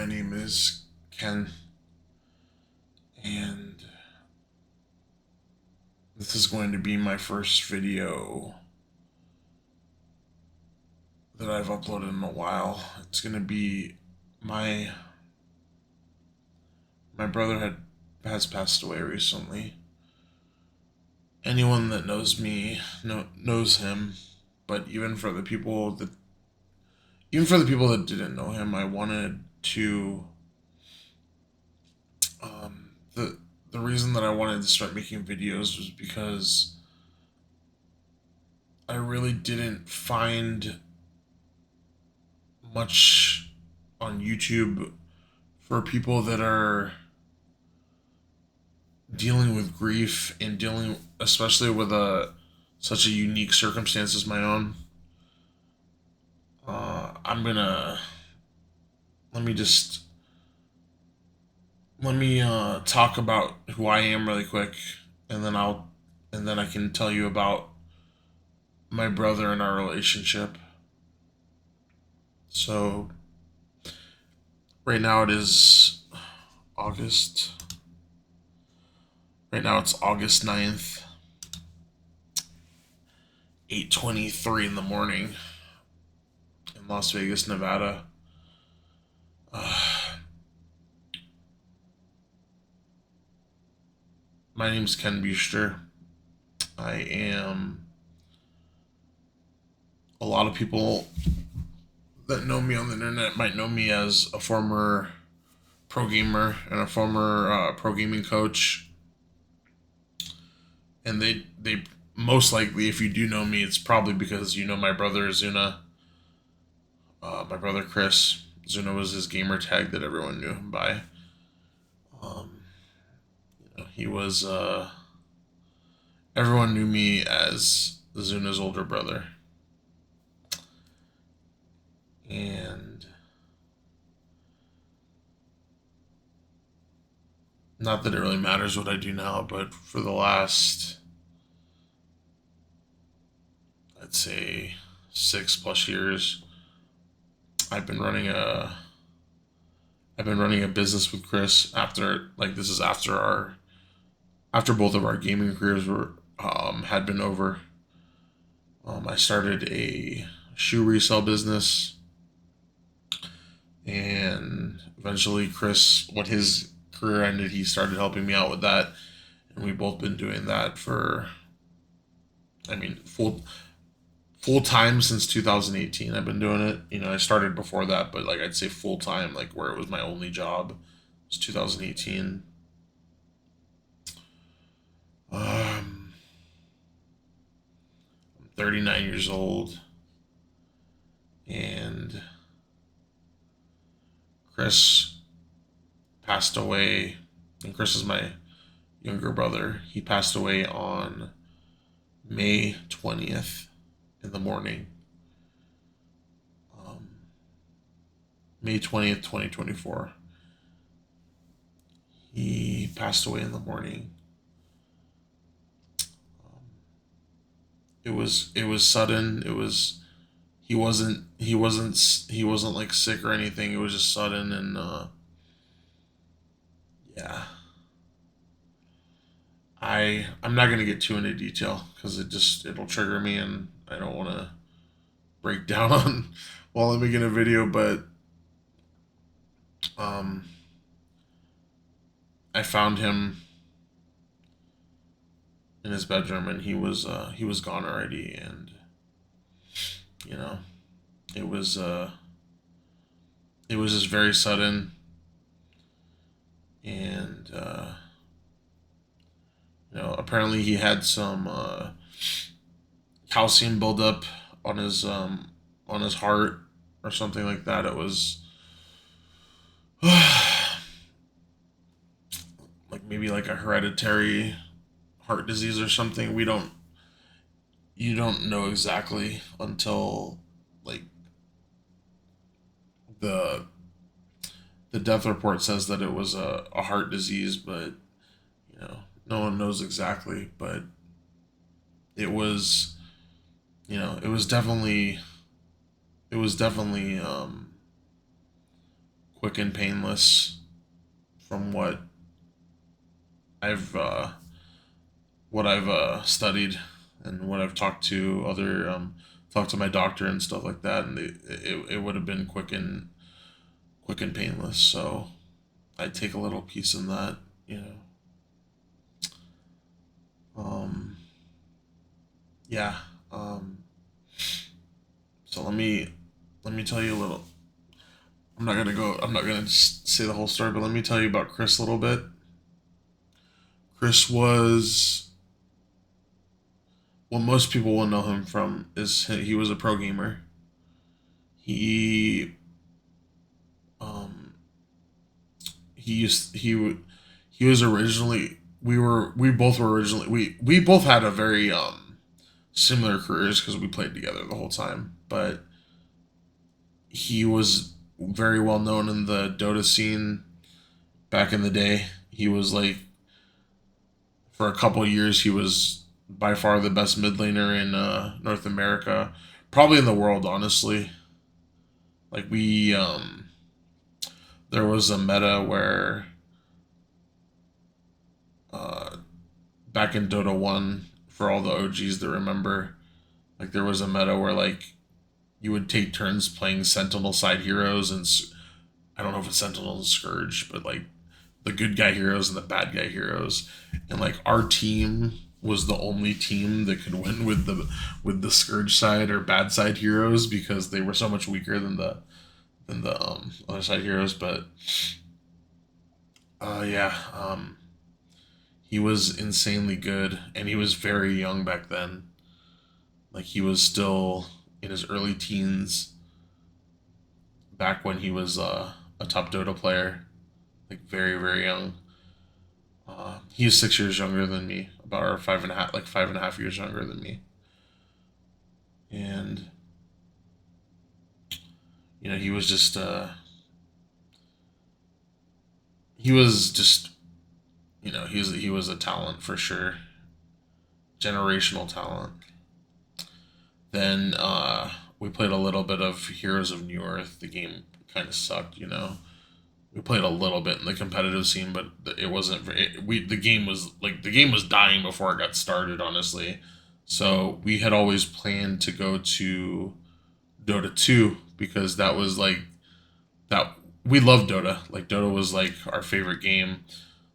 name is Ken, and this is going to be my first video that I've uploaded in a while. It's going to be my my brother has passed away recently. Anyone that knows me knows him, but even for the people that didn't know him, I wanted to the reason that I wanted to start making videos was because I really didn't find much on YouTube for people that are dealing with grief and dealing especially with a such a unique circumstance as my own. I'm gonna let me just let me talk about who I am really quick, and then I can tell you about my brother and our relationship. So right now it is August. Right now it's August 9th, 8:23 in the morning in Las Vegas, Nevada. Uh, my name's Ken Buster. I am a lot of people that know me on the internet might know me as a former pro gamer and a former pro gaming coach, and they most likely, if you do know me, it's probably because you know my brother Zuna, my brother Chris. Zuna was his gamer tag that everyone knew him by. Um, he was everyone knew me as Zuna's older brother, and not that it really matters what I do now, but for the last, I'd say, 6+ years, I've been running a I've been running a business with Chris after this is after both of our gaming careers were had been over. I started a shoe resale business, and eventually Chris, when his career ended, he started helping me out with that, and we've both been doing that for, I mean, full time since 2018. I've been doing it. I started before that, but I'd say full time, where it was my only job, was 2018. I'm 39 years old, and Chris passed away. And Chris is my younger brother. He passed away on May 20th in the morning. Um, May 20th, 2024. He passed away in the morning. Um, it was sudden. He wasn't like sick or anything. It was just sudden, and yeah. I'm not gonna get too into detail because it'll trigger me, and I don't want to break down on while I'm making a video. But um, I found him in his bedroom, and he was gone already, and you know it was uh, it was just very sudden, and apparently he had some calcium buildup on his heart or something like that. It was maybe like a hereditary heart disease or something. You don't know exactly until like the the death report says that it was a heart disease, but no one knows exactly. But it was it was definitely quick and painless from I've uh, what I've studied and what I've talked to other talked to my doctor and stuff like that, and it would have been quick and painless. So I take a little piece in that, you know. Um, yeah. Um, so let me tell you a little. I'm not gonna go. I'm not gonna just say the whole story, but let me tell you about Chris a little bit. Chris was what most people will know him from is he was a pro gamer. He um he used he was originally we both were originally we both had a very similar careers because we played together the whole time, but he was very well known in the Dota scene back in the day. He was like for a couple of years he was by far the best mid laner in North America, probably in the world, honestly. Like we there was a meta where uh, back in Dota 1 for all the OGs that remember, like there was a meta where like you would take turns playing Sentinel side heroes and I don't know if it's Sentinel and Scourge, but like the good guy heroes and the bad guy heroes, and like our team was the only team that could win with the Scourge side or bad side heroes because they were so much weaker than the other side heroes. But yeah, he was insanely good, and he was very young back then. Like he was still in his early teens back when he was a top Dota player, like very young. He's 6 years younger than me, about or five and a half, like 5.5 years younger than me, and you know he was just he was a talent for sure, generational talent. Then we played a little bit of Heroes of New Earth. The game kind of sucked, you know. We played a little bit in the competitive scene, but it wasn't. We the game was dying before it got started, honestly. So we had always planned to go to Dota 2 because that was like that we loved Dota. Like Dota was like our favorite game.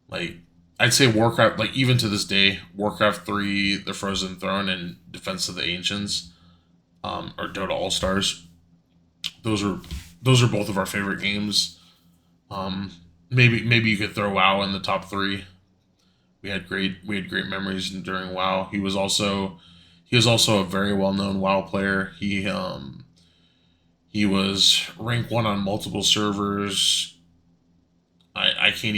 Like I'd say Warcraft, like even to this day, Warcraft 3, The Frozen Throne, and Defense of the Ancients, or Dota All Stars. Those are those are both of our favorite games. Um, maybe you could throw WoW in the top three. We had great memories during WoW. He was also a very well known WoW player. He was rank one on multiple servers. I can't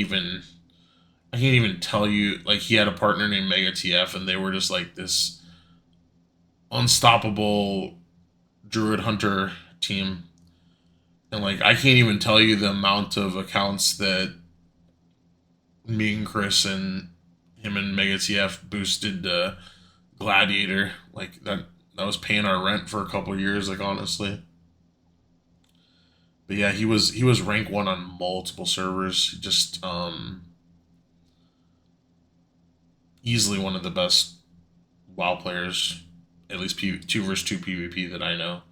even tell you, like he had a partner named Mega TF and they were just like this unstoppable druid hunter team. And like I can't even tell you the amount of accounts that me and Chris and him and Mega TF boosted Gladiator. Like that was paying our rent for a couple of years, like honestly. But yeah, he was rank one on multiple servers. Just easily one of the best WoW players, at least two versus two PvP that I know.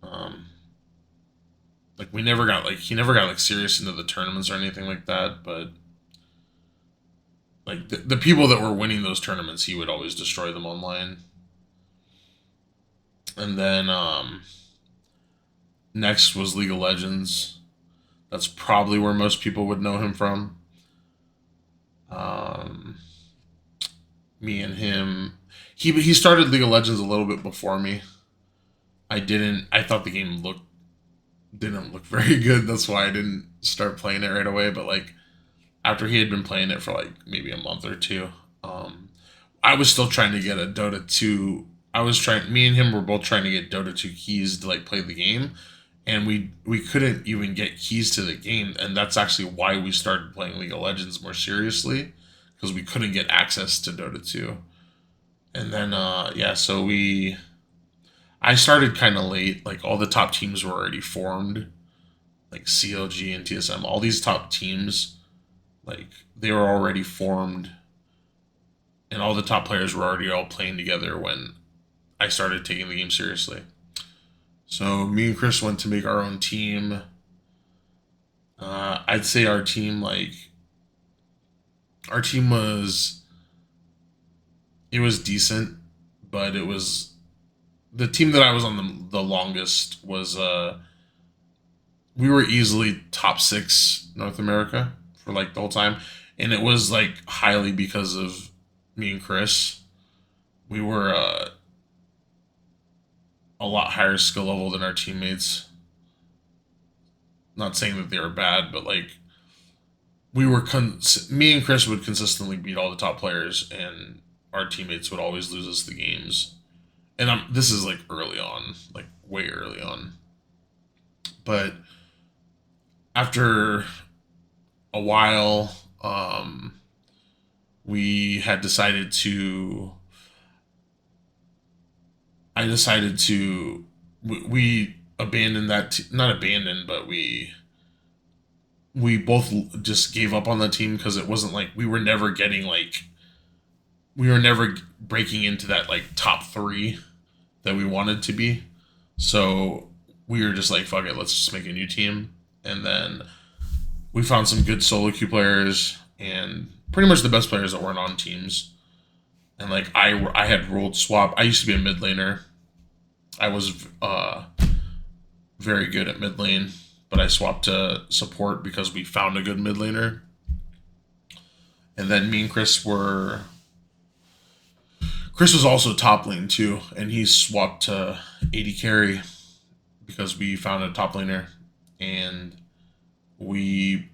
Um, like we never got like he never got like serious into the tournaments or anything like that, but like the people that were winning those tournaments, he would always destroy them online. And then next was League of Legends. That's probably where most people would know him from. Um, Me and him, he started League of Legends a little bit before me. I didn't. I thought the game looked didn't look very good. That's why I didn't start playing it right away. But like after he had been playing it for like maybe a month or two, um, I was still trying to get a Dota 2. I was trying. Me and him were both trying to get Dota 2 keys to like play the game, and we couldn't even get keys to the game. And that's actually why we started playing League of Legends more seriously because we couldn't get access to Dota 2. And then yeah, so I started kind of late. Like all the top teams were already formed. like CLG and TSM, all these top teams, like they were already formed, and all the top players were already all playing together when I started taking the game seriously. So me and Chris went to make our own team. I'd say our team was it was decent, but it was the team that I was on the longest was we were easily top 6 North America for like the whole time, and it was like highly because of me and Chris. We were a lot higher skill level than our teammates. Not saying that they were bad, but like me and Chris would consistently beat all the top players, and our teammates would always lose us the games. And this is like early on, like way early on. But after a while, we had decided to. I decided to. We abandoned that. Not abandoned, but we both just gave up on the team because it wasn't like we were never getting like we were never breaking into that like top 3 that we wanted to be. So we were just like, fuck it, let's just make a new team. And then we found some good solo queue players and pretty much the best players that weren't on teams. And like I had rolled swap. I used to be a mid laner. I was very good at mid lane, but I swapped to support because we found a good mid laner. And then me and Chris was also top lane too, and he swapped to AD carry because we found a top laner, and we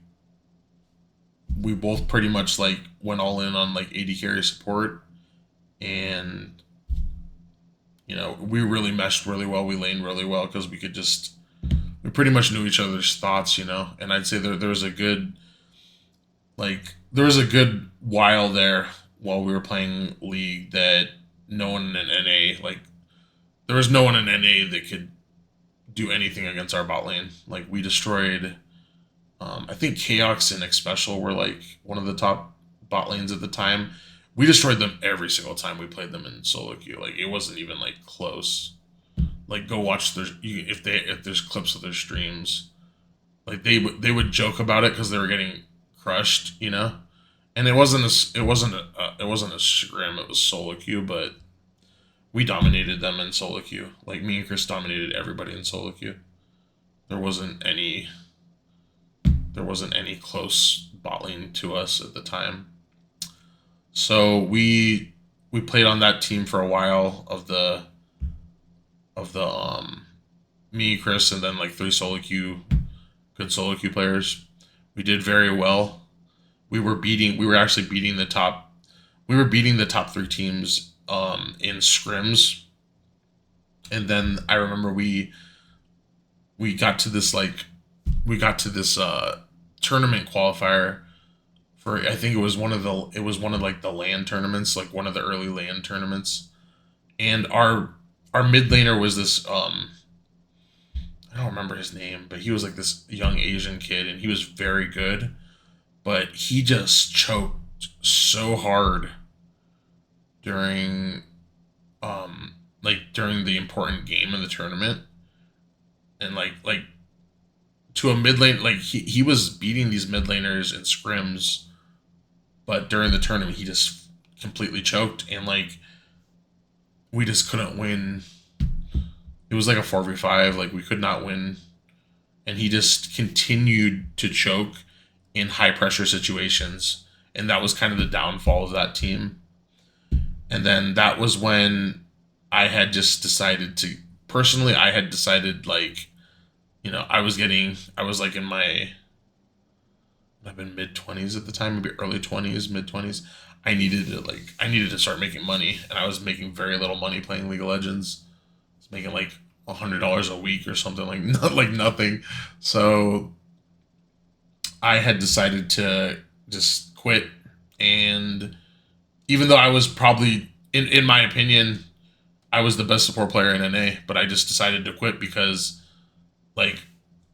both pretty much like went all in on like AD carry support, and we really meshed really well. We laned really well because we pretty much knew each other's thoughts, and I'd say there was a good while there while we were playing League that no one in NA, like, there was no one in NA that could do anything against our bot lane. Like, we destroyed, I think Chaos and Xpecial were, like, one of the top bot lanes at the time. We destroyed them every single time we played them in solo queue. Like, it wasn't even, like, close. Like, go watch if there's clips of their streams. Like, they would joke about it because they were getting crushed, and it wasn't a scrim. It was solo queue, but we dominated them in solo queue. Like, me and Chris dominated everybody in solo queue. There wasn't any close bot lane to us at the time. So we played on that team for a while of the me, Chris, and then like 3 good solo queue players. We did very well. We were actually beating the top 3 teams in scrims. And then I remember we got to this tournament qualifier for, I think it was one of like the LAN tournaments, like one of the early LAN tournaments. And our mid laner was this I don't remember his name, but he was like this young Asian kid, and he was very good, but he just choked so hard during during the important game in the tournament. And like to a mid lane, like he was beating these mid laners in scrims, but during the tournament he just completely choked, and like we just couldn't win. It was like a 4v5, like we could not win, and he just continued to choke in high pressure situations, and that was kind of the downfall of that team. And then that was when I had just decided to, personally, I had decided, like, I was like in my, I've been mid-20s at the time, maybe early 20s, mid-20s. I needed to start making money, and I was making very little money playing League of Legends. Making like $100 a week or something, like nothing. So I had decided to just quit. And even though I was probably, in my opinion, I was the best support player in NA, but I just decided to quit because like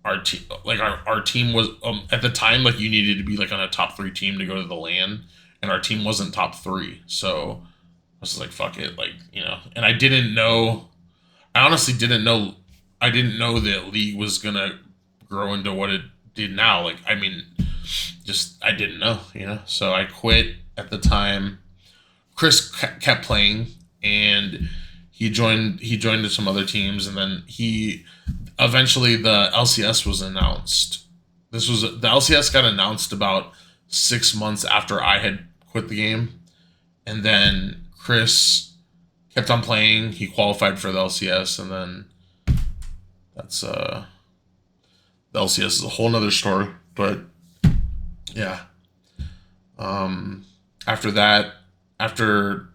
our team, like our team was at the time, like you needed to be like on a top three team to go to the LAN, and our team wasn't top three, so I was just like, fuck it, like, and I didn't know. I honestly didn't know. I didn't know that league was gonna grow into what it did now. Like, I mean, just I didn't know. So I quit at the time. Chris kept playing, and he joined. He joined some other teams, and then he eventually the LCS was announced. The LCS got announced about 6 months after I had quit the game, and then Chris kept on playing. He qualified for the LCS, and then that's the LCS is a whole nother story. But yeah, after that, after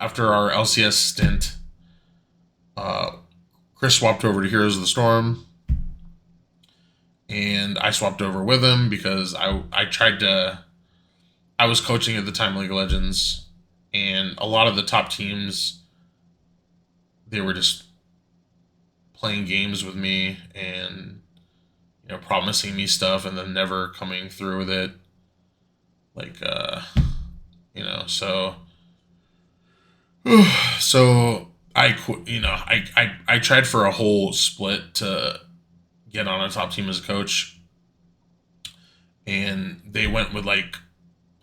our LCS stint, Chris swapped over to Heroes of the Storm, and I swapped over with him because I tried to. I was coaching at the time League of Legends, and a lot of the top teams, they were just playing games with me and promising me stuff and then never coming through with it. Like so so I quit. I tried for a whole split to get on a top team as a coach, and they went with like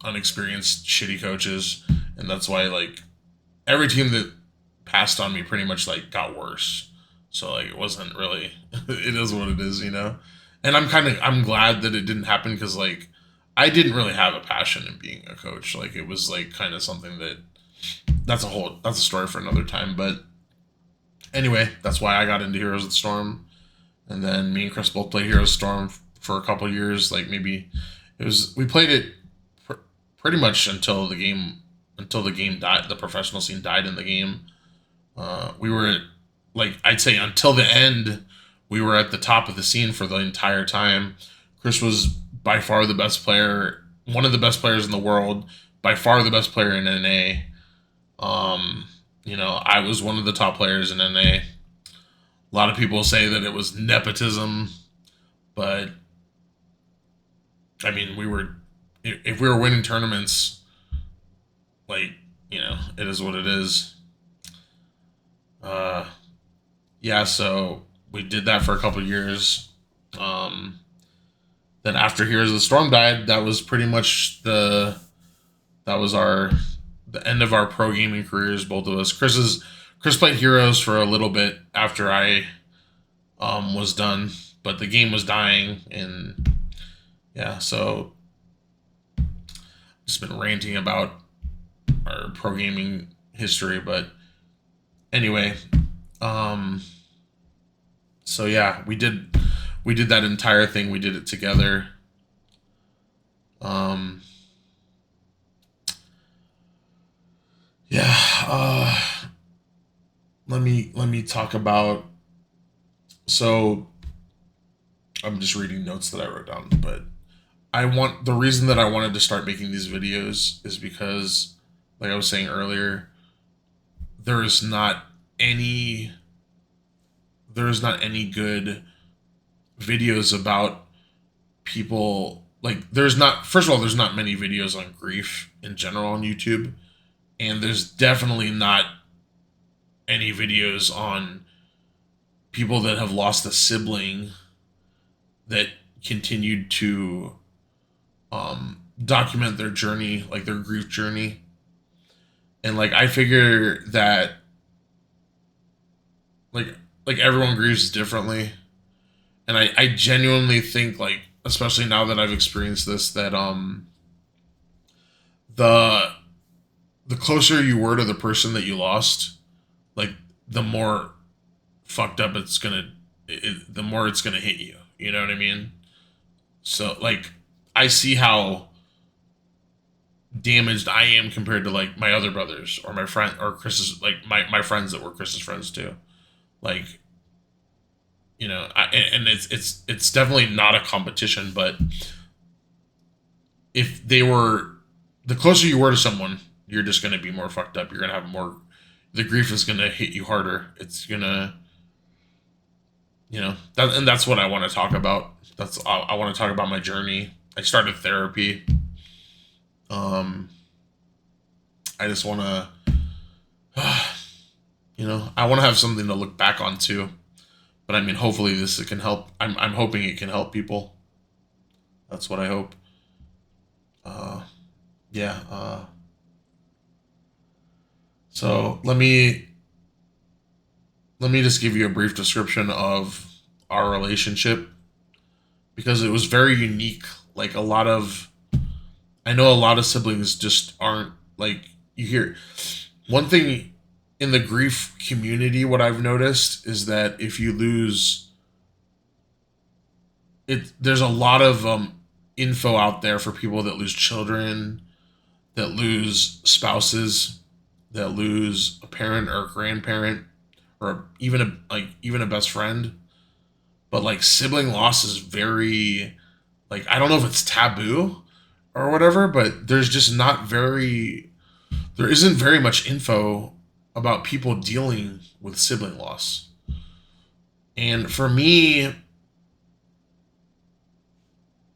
unexperienced shitty coaches, and that's why like every team that passed on me pretty much like got worse. So like it wasn't really it is what it is. And I'm glad that it didn't happen, because like I didn't really have a passion in being a coach. Like it was like kind of something that's a story for another time. But anyway, that's why I got into Heroes of the Storm, and then me and Chris both played Heroes of the Storm for a couple of years. Like maybe we played it pretty much until the game died. The professional scene died in the game. We were like, I'd say until the end, we were at the top of the scene for the entire time. Chris was by far the best player, one of the best players in the world, by far the best player in NA. I was one of the top players in NA. A lot of people say that it was nepotism, but I mean, if we were winning tournaments, like, it is what it is. Yeah, so we did that for a couple of years. Then after Heroes of the Storm died, that was pretty much the end of our pro gaming careers, both of us. Chris played Heroes for a little bit after I was done, but the game was dying, and yeah, so just been ranting about our pro gaming history. But anyway, so yeah, we did that entire thing. We did it together. Yeah. Let me talk about. So I'm just reading notes that I wrote down, but the reason that I wanted to start making these videos is because, like I was saying earlier, there is not any good videos about people. Like, first of all, there's not many videos on grief in general on YouTube, and there's definitely not any videos on people that have lost a sibling that continued to document their journey, like their grief journey. And like, I figure that like everyone grieves differently, and I genuinely think, like, especially now that I've experienced this, that the closer you were to the person that you lost, like, the more fucked up the more it's gonna hit you. You know what I mean? So like, I see how damaged I am compared to like my other brothers or my friend or Chris's, like my friends that were Chris's friends too. Like, and it's definitely not a competition, but if the closer you were to someone, you're just going to be more fucked up. You're going to have more, the grief is going to hit you harder. It's going to, and that's what I want to talk about. I want to talk about my journey. I started therapy. Um, I just want to, I want to have something to look back on too. But I mean, hopefully this can help. I'm hoping it can help people. That's what I hope. Uh, yeah. So let me just give you a brief description of our relationship because it was very unique. Like I know a lot of siblings just aren't like you hear one thing in the grief community. What I've noticed is that if you lose it, there's a lot of info out there for people that lose children, that lose spouses, that lose a parent or a grandparent, or even a best friend. But like sibling loss is very like I don't know if it's taboo or whatever, but there isn't very much info about people dealing with sibling loss. And for me,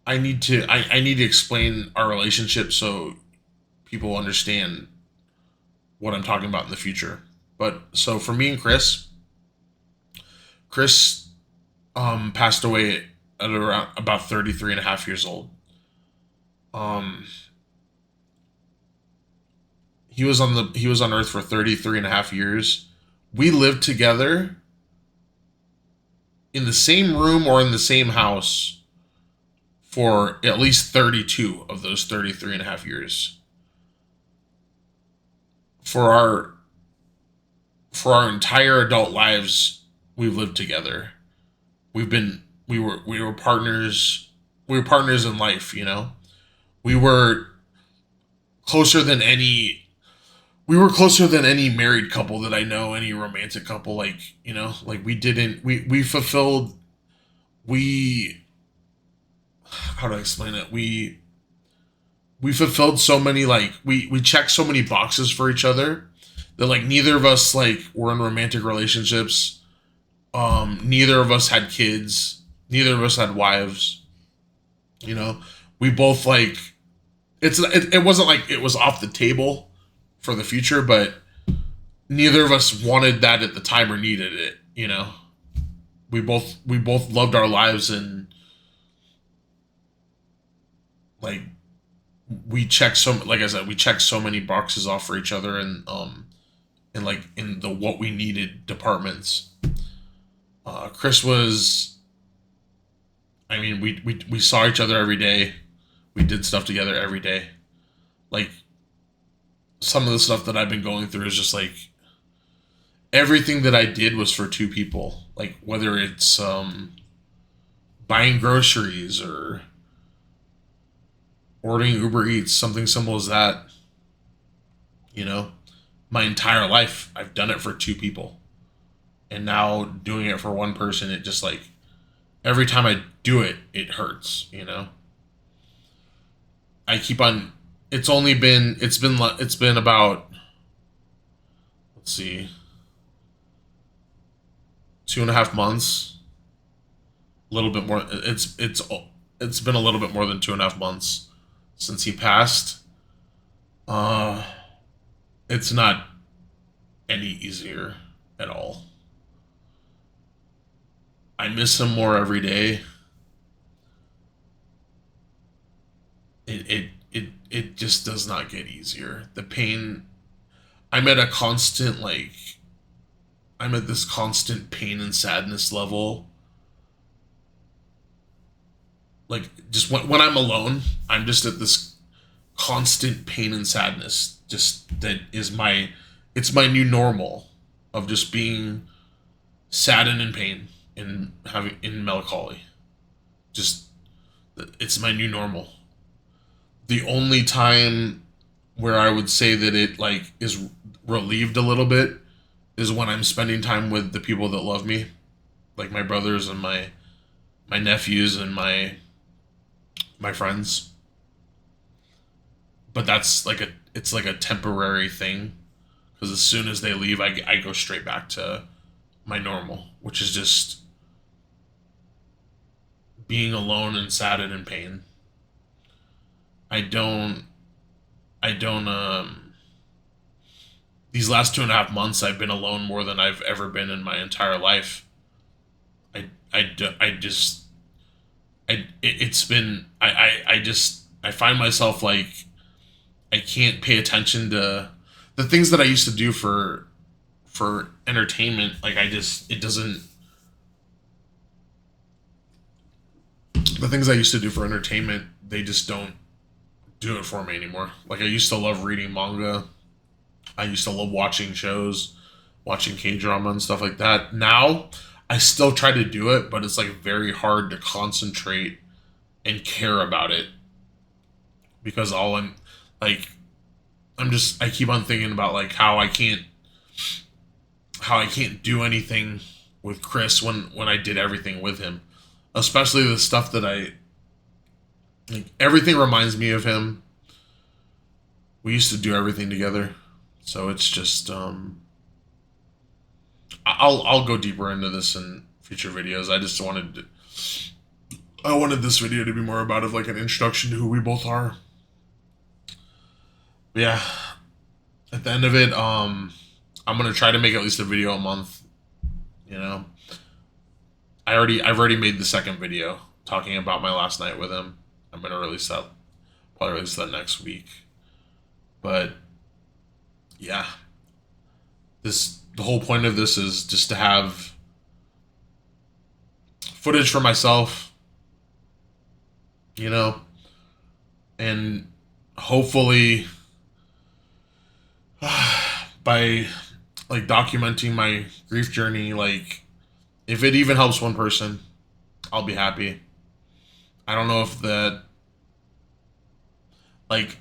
I need to explain our relationship so people understand what I'm talking about in the future. But so for me and Chris passed away at around about 33 and a half years old. Um, he was on Earth for 33 and a half years. We lived together in the same room or in the same house for at least 32 of those 33 and a half years. For our for our entire adult lives, we've lived together. We were partners. We were partners in life, We were closer than any we were closer than any married couple that I know, any romantic couple. Like like we fulfilled we how do I explain it? We fulfilled so many, like we checked so many boxes for each other that like neither of us like were in romantic relationships. Neither of us had kids. Neither of us had wives. You know, we both like it wasn't like it was off the table for the future, but neither of us wanted that at the time or needed it. We both loved our lives, and like we checked like I said, we checked so many boxes off for each other, and like in the what we needed departments. Chris was, I mean, we saw each other every day. We did stuff together every day. Like some of the stuff that I've been going through is just like everything that I did was for two people. Like whether it's buying groceries or ordering Uber Eats, something simple as that. You know, my entire life I've done it for two people, and now doing it for one person, it just like every time I do it, it hurts. I keep on. It's been about, let's see, 2.5 months. A little bit more. It's been a little bit more than 2.5 months since he passed. Uh, it's not any easier at all. I miss him more every day. It just does not get easier. The pain. I'm at a constant like. I'm at this constant pain and sadness level. Like just when I'm alone, I'm just at this constant pain and sadness. Just that is my. It's my new normal of just being sad and in pain and having in melancholy. Just it's my new normal. The only time where I would say that it like is relieved a little bit is when I'm spending time with the people that love me, like my brothers and my nephews and my friends. But that's like it's like a temporary thing because as soon as they leave, I go straight back to my normal, which is just being alone and sad and in pain. I don't. I don't. These last 2.5 months, I've been alone more than I've ever been in my entire life. I just. It's been. I just. I find myself like I can't pay attention to the things that I used to do for entertainment. Like I just it doesn't the things I used to do for entertainment, they just don't do it for me anymore. Like I used to love reading manga. I used to love watching shows, watching K drama and stuff like that. Now I still try to do it, but it's like very hard to concentrate and care about it because all I'm like I keep on thinking about like how I can't do anything with Chris when I did everything with him, especially the stuff that I like. Everything reminds me of him. We used to do everything together, so it's just I'll go deeper into this in future videos. I wanted this video to be more about of like an introduction to who we both are. But yeah, at the end of it, I'm gonna try to make at least a video a month. You know, I've already made the second video talking about my last night with him. I'm gonna probably release that next week. But yeah, the whole point of this is just to have footage for myself, you know, and hopefully by like documenting my grief journey, like if it even helps one person, I'll be happy. I don't know if that like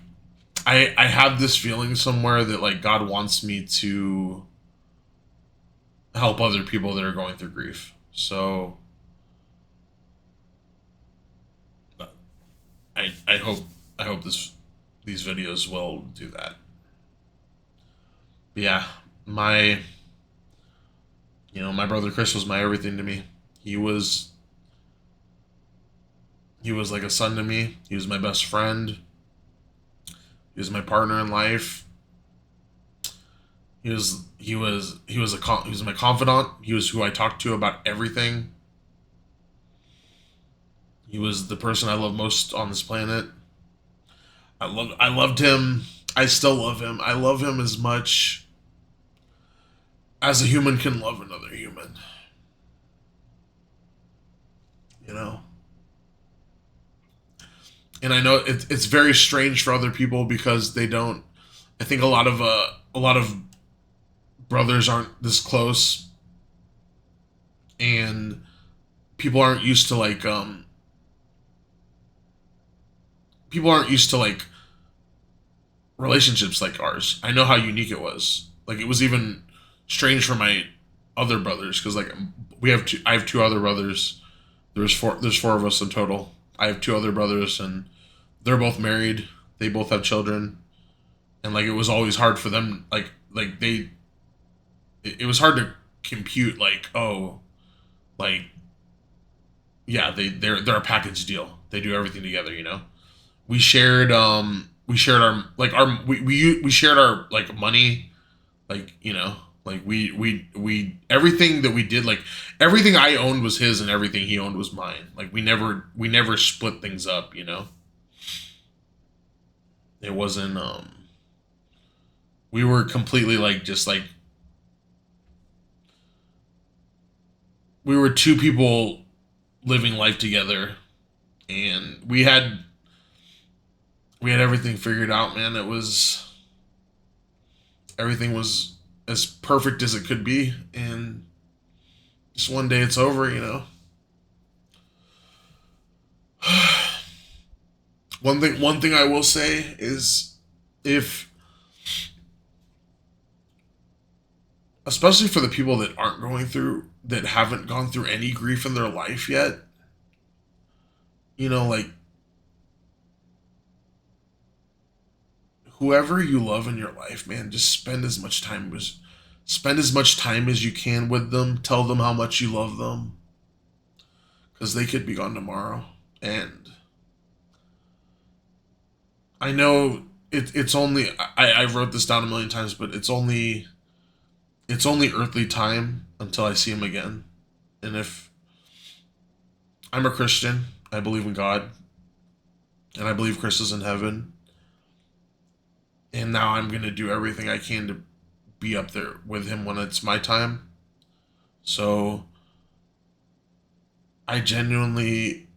I have this feeling somewhere that like God wants me to help other people that are going through grief. So I hope these videos will do that. But yeah, my brother Chris was my everything to me. He was like a son to me. He was my best friend. He was my partner in life. He was my confidant. He was who I talked to about everything. He was the person I love most on this planet. I loved him. I still love him. I love him as much as a human can love another human. You know? And I know it's very strange for other people because they don't. I think a lot of brothers aren't this close, and people aren't used to like relationships like ours. I know how unique it was. Like it was even strange for my other brothers because like I have two other brothers. There's four of us in total. I have two other brothers and they're both married. They both have children. And like it was always hard for them it was hard to compute like, oh, like yeah, they're a package deal. They do everything together, you know. We shared we shared our like money, like, you know, like we everything that we did, like everything I owned was his and everything he owned was mine. Like we never split things up, you know. It wasn't we were completely like just like we were two people living life together and we had everything figured out, man. Everything was as perfect as it could be, and just one day it's over, you know. One thing I will say is if especially for the people that haven't gone through any grief in their life yet, you know, like whoever you love in your life, man, just spend as much time as you can with them. Tell them how much you love them. because they could be gone tomorrow. And I know it's only I wrote this down a million times, but it's only earthly time until I see him again. And if I'm a Christian, I believe in God, and I believe Chris is in heaven. And now I'm gonna do everything I can to be up there with him when it's my time. So I genuinely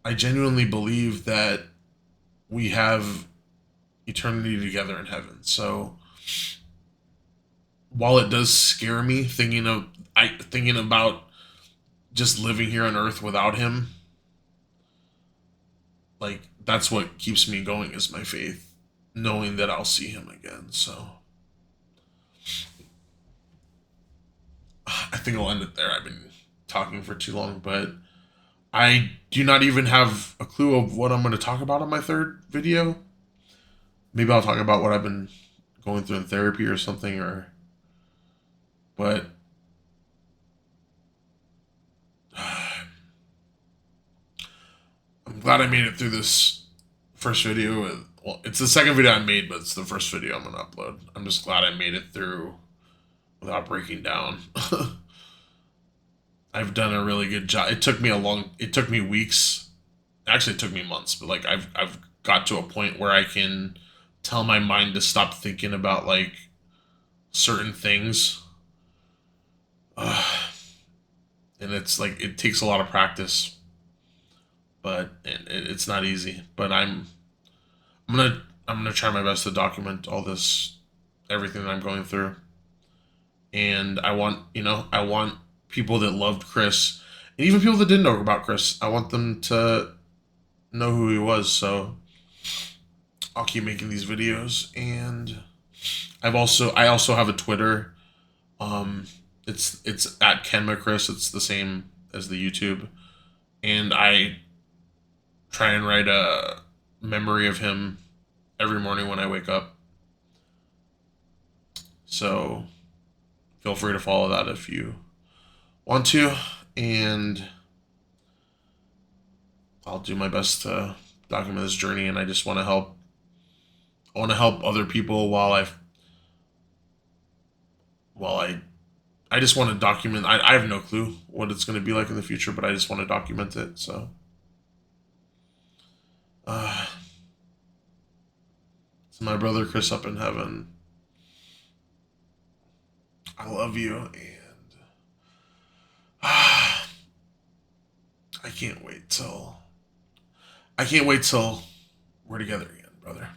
I genuinely believe that we have eternity together in heaven. So while it does scare me thinking about just living here on earth without him, like that's what keeps me going is my faith, knowing that I'll see him again. So I think I'll end it there. I've been talking for too long, but I do not even have a clue of what I'm going to talk about on my third video. Maybe I'll talk about what I've been going through in therapy or something, or but I'm glad I made it through this first video. Well, it's the second video I made, but it's the first video I'm gonna upload. I'm just glad I made it through without breaking down. I've done a really good job. It took me weeks. Actually, it took me months, but like I've got to a point where I can tell my mind to stop thinking about like certain things. And it's like it takes a lot of practice, but it's not easy. But I'm gonna try my best to document all this, everything that I'm going through, and I want people that loved Chris, and even people that didn't know about Chris, I want them to know who he was. So I'll keep making these videos, and I also have a Twitter. Um, it's at KenmaChris. It's the same as the YouTube, and I try and write a memory of him every morning when I wake up. So feel free to follow that if you want to, and I'll do my best to document this journey. And I just want to help. I want to help other people while I just want to document. I have no clue what it's going to be like in the future, but I just want to document it. So, uh, to my brother Chris up in heaven, I love you, and I can't wait till we're together again, brother.